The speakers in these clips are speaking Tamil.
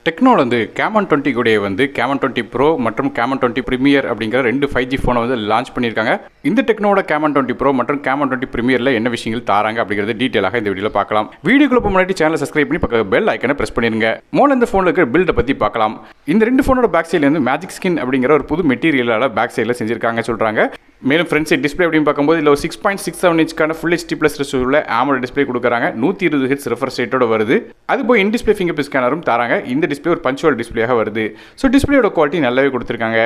டெக்னோவில் வந்து கேமன் 20 கூடயே வந்து கேமன் 20 ப்ரோ மற்றும் கேமன் 20 ப்ரீமியர் அப்படிங்கிற 2 5G ஃபோனை வந்து லான்ச் பண்ணியிருக்காங்க. இந்த டெக்னோட கேமன் 20 ப்ரோ மற்றும் கேமன் 20 ப்ரீமியரில் என்ன விஷயங்கள் தாராங்க அப்படிங்கிறது டீட்டெயிலாக இந்த வீடியோவில் பார்க்கலாம். வீடியோக்குள்ள முன்னாடி சேனலை சப்ஸ்கிரைப் பண்ணி பக்கம் பெல் ஐக்கனை பிரஸ் பண்ணிருங்க. மோல இந்த ஃபோனில் இருக்கிற பில்டை பற்றி பார்க்கலாம். இந்த 2 ஃபோனோட பேக் சைடில் வந்து மேஜிக் ஸ்கின் அப்படிங்கிற ஒரு புது மெட்டீரியலால் பேக் சைடில் செஞ்சிருக்காங்க சொல்கிறாங்க. மேலும் ஃப்ரண்ட் சைட் டிஸ்பிளே அப்படின்னு பார்க்கும்போது இதில் 6.67 இன்ச்க்கான ஃபுல் HD ப்ளஸ் ரெசல்யூஷனில் AMOLED டிஸ்பிளே கொடுக்குறாங்க. 120 ஹெர்ட்ஸ் ரெஃப்ரெஷ் ரேட்டோட வருது. அது போய் இன் டிஸ்பிளே ஃபிங்கர் பிரிண்ட் ஸ்கேனரும் தராங்க. இந்த டிஸ்பிளே ஒரு பஞ்சுவல் டிஸ்பிளேயாக வருது. ஸோ டிஸ்பிளேயோட குவாலிட்டி நல்லாவே கொடுத்துருக்காங்க.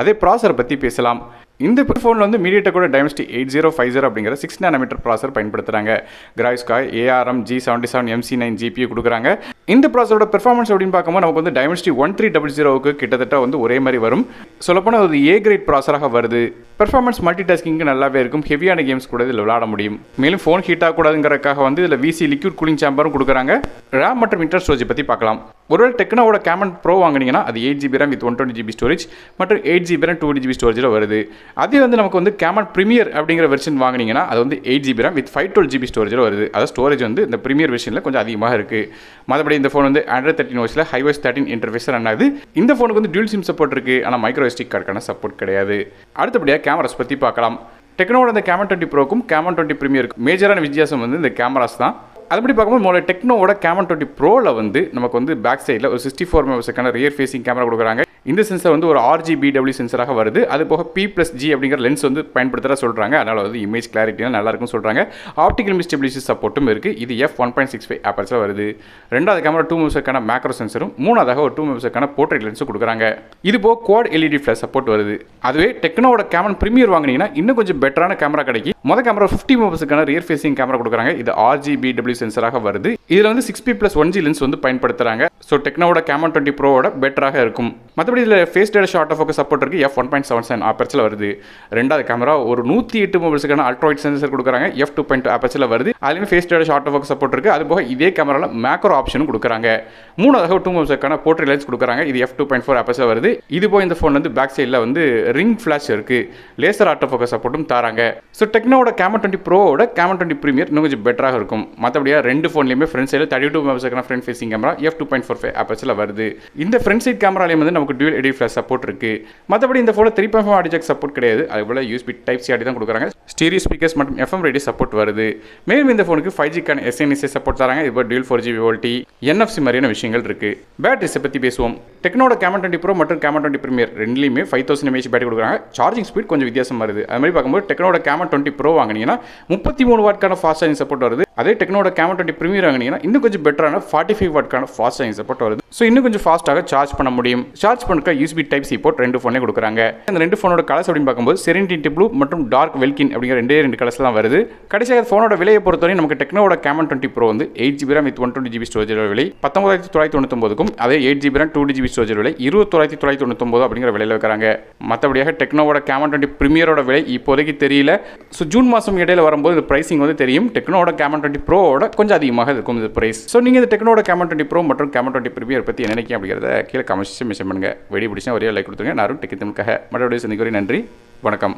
அதே ப்ராசரை பற்றி பேசலாம். இந்த ஃபோனில் வந்து மீடியாடெக்கோட டைமென்சிட்டி 8050 அப்படிங்கிற 6 நானோமீட்டர் ப்ராசர் பயன்படுத்துகிறாங்க. கிராஃபிக்ஸ்க்காக ARM G77 MC9 GPU கொடுக்குறாங்க. இந்த ப்ராசரோட பெர்ஃபார்மன்ஸ் அப்படின்னு பார்க்கும்போது நமக்கு வந்து டைமென்சிட்டி 1300க்கு கிட்டத்தட்ட வந்து ஒரே மாதிரி வரும். சொல்லப்போனால் அது A கிரேட் ப்ராசராக வருது. பெர்ஃபார்மன்ஸ் மல்டி டாஸ்கிங்க்கு நல்லாவே இருக்கும். ஹெவியான கேம்ஸ் கூட இதில் விளையாட முடியும். மேலும் ஃபோன் ஹீட் ஆகக்கூடாதுங்கிறதுக்காக வந்து இதில் VC லிக்விட் கூலிங் சேம்பரும் கொடுக்குறாங்க. RAM மற்றும் இன்டர் ஸ்டோரேஜ் பற்றி பார்க்கலாம். ஒருவேளை டெக்னோவோட கேமன் ப்ரோ வாங்கினீங்கன்னா அது 8GB RAM with 120GB storage மற்றும் 8GB RAM 2GB ஸ்டோரேஜில் வருது. அதே வந்து நமக்கு வந்து கேமன் ப்ரீமியர் அப்படிங்கிற வெர்ஷன் வாங்கினீங்கன்னா அது வந்து 8GB RAM வித் 512GB ஸ்டோரேஜில் வருது. அதாவது ஸ்டோரேஜ் வந்து இந்த ப்ரீமியர் வெர்ஷனில் கொஞ்சம் அதிகமாக இருக்குது. மற்றபடி இந்த ஃபோன் வந்து Android 13 OSல iOS 13 இன்டர்ஃபேஸ் ரன் ஆகுது. இந்த ஃபோனுக்கு வந்து டியூல் சிம் சப்போர்ட் இருக்குது. ஆனால் மைக்ரோ SD கார்டுக்கான சப்போர்ட் கிடையாது. அடுத்தபடியாக கேமராஸ் பற்றி பார்க்கலாம். டெக்னோட இந்த கேமன் 20 ப்ரோக்கும் கேமன் 20 ப்ரீமியருக்கும் மேஜரான வித்தியாசம் வந்து இந்த கேமராஸ் தான். அதுபடி பார்க்கும்போது முதல்ல டெக்னோவோட கேமன் 20 ப்ரோவில் வந்து நமக்கு வந்து பேக் சைடில் ஒரு 64 மெகாபிக்சலுக்கான ரியர் ஃபேசிங் கேமரா கொடுக்குறாங்க. இந்த சென்சர் வந்து ஒரு RGBW சென்சராக வருது. அது போக P+G அப்படிங்கிற லென்ஸ் வந்து பயன்படுத்துகிற சொல்கிறாங்க. அதனால் வந்து இமேஜ் கிளாரிட்டியாக நல்லா இருக்கும்னு சொல்கிறாங்க. ஆப்டிகல் ஸ்டெபிலிட்டி சப்போர்ட்டும் இருக்குது. இது f1.65 ஆப்பர்ச்சர் வருது. ரெண்டாவது கேமரா 2 மெகாபிக்சலுக்கான மேக்ரோ சென்சரும், மூணாவதாக ஒரு 2 மெகாபிக்சலுக்கான போர்ட்ரேட் லென்ஸும் கொடுக்குறாங்க. இது போக குவாட் LED ஃபிளாஷ் சப்போர்ட் வருது. அதுவே டெக்னோவோட கேமன் ப்ரீமியர் வாங்கினீங்கன்னா இன்னும் கொஞ்சம் பெட்டரான கேமரா கிடைக்கும். மொதல் கேமரா 50 மெகாபிக்சலுக்கான ரியர் ஃபேசிங் கேமரா கொடுக்குறாங்க. இது RGBW சென்சராக வருது. இதில் வந்து 6P+1G லென்ஸ் வந்து பயன்படுத்துகிறாங்க. ஸோ டெக்னோவோட கேமன் 20 ப்ரோவோட பெட்டராக இருக்கும். மற்றபடி இதில் phase data short of focus support இருக்குது. f1.77 ஆப்பர்ச்சரில் வருது. ரெண்டாவது கேமரா ஒரு 108 மெகாபிக்சலுக்கான அல்ட்ராவைட் சென்சர் கொடுக்குறாங்க. f2.2 ஆப்பர்ச்சரில் வருது. அதுலேயும் phase data short of focus support இருக்குது. அது போக இதே கேமராவில் மேக்ரோ ஆப்ஷனும் கொடுக்குறாங்க. மூணாவதாக 2 மெகாபிக்சலுக்கான போர்ட்ரேட் லென்ஸ் கொடுக்குறாங்க. இது f2.4 ஆப்பர்ச்சரில் வருது. இது போக இந்த ஃபோன் வந்து பேக் சைடில் வந்து ரிங் ஃபிளாஷ் இருக்குது. லேசர் ஆட்டோ ஃபோக்கஸ் சப்போர்ட்டும் தராங்க. ஸோ டெக்னோவோட கேமன் 20 ப்ரோவோட கேமன் 20 ப்ரீமியர் இன்னும் கொஞ்சம் பெட்டராக இருக்கும். மற்றபடியாக ரெண்டு ஃபோன்லையுமே ஃப்ரண்ட் சைடில் 32 மெகாபிக்சலுக்கான ஃப்ரண்ட் ஃபேசிங் கேமரா f2.45 ஆப்பர்ச்சரில் வருது. இந்த ஃப்ரண்ட் சைட் கேமராலையும் வந்து நமக்கு டியூல் எடி ஃபிளாஷ் சப்போர்ட் இருக்கு. மற்றபடி இந்த ஃபோனில் 3.5 ஆடியோ ஜாக் சப்போர்ட் கிடையாது. அதுபோல் USB Type-C ஆடி தான் கொடுக்குறாங்க. ஸ்டீரியோ ஸ்பீக்கர்ஸ் மற்றும் FM ரேடியோ சப்போர்ட் வருது. மேலும் இந்த ஃபோனுக்கு 5G-க்கான SNSA சப்போர்ட் தராங்க. இது போல் டியூல் 4G VoLTE NFC மாதிரியான விஷயங்கள் இருக்கு. பேட்டரிஸை பற்றி பேசுவோம். டெக்னோட கேமன் 20 ப்ரோ மற்றும் கேமன் 20 ப்ரீமியர் ரெண்டுலையுமே 5000 mAh பேட்டரி கொடுக்குறாங்க. சார்ஜிங் ஸ்பீட் கொஞ்சம் வித்தியாசம் வருது. அது மாதிரி பார்க்கும்போது டெக்னோட கேமன் 20 ப்ரோ வாங்கினீங்கன்னா 33 வாட்க்கான ஃபாஸ்ட் சார்ஜிங் சப்போர்ட் வருது. அதே டெக்னோட கேமன் 20 ப்ரீமியர் வாங்கினீங்கன்னா இன்னும் கொஞ்சம் பெட்டரான 45 வாட்க்கான ஃபாஸ்ட் சார்ஜிங் சப்போர்ட் வருது. ஸோ இன்னும் கொஞ்சம் ஃபாஸ்ட்டாக சார்ஜ் பண்ண முடியும். சார்ஜ் பண்ணுற USB Type-C போர்ட் ரெண்டு ஃபோனே கொடுக்குறாங்க. இந்த ரெண்டு ஃபோனோட கலர்ஸ் அப்படின்னு பார்க்கும்போது செரெனிட்டி ப்ளூ மற்றும் டார்க் வெல்கின் அப்படிங்கிற ரெண்டு கலர்ஸ் தான் வருது. கடைசியாக ஃபோனோட விலையை பொறுத்தவரை நமக்கு டெக்னோட கேமன் 20 ப்ரோ வந்து 8GB RAM with 120GB storage விலை 19999க்கும் அதே 8GB RAM 2GB ஸ்டோரேஜ் விலை 21999 அப்படிங்கிற விலையில் வைக்கிறாங்க. மற்றபடியாக டெக்னோட கேமன் 20 ப்ரீமியரோட விலை இப்போதைக்கு தெரியல. ஸோ ஜூன் மாதம் இடையில வரும்போது இந்த பிரைசிங் வந்து தெரியும். டெக்னோட கேமன் 20 ப்ரோவோட கொஞ்சம் அதிகமாக இருக்கும் இந்த பிரைஸ். ஸோ நீங்கள் இந்த டெக்னோட கேமன் 20 ப்ரோ மற்றும் கேமன் 20 ப்ரீமியர் பற்றி என்ன நினைக்கிறீங்க அப்படிங்கிறத கீழே கமெண்ட்ஸ் மென்ஷன் பண்ணுங்க. வீடியோ பிடிச்சா ஒரே லைக் கொடுத்துருங்க. நான் டெக் தமிழுக்காக மறுபடியும் சந்திக்கிறேன். நன்றி, வணக்கம்.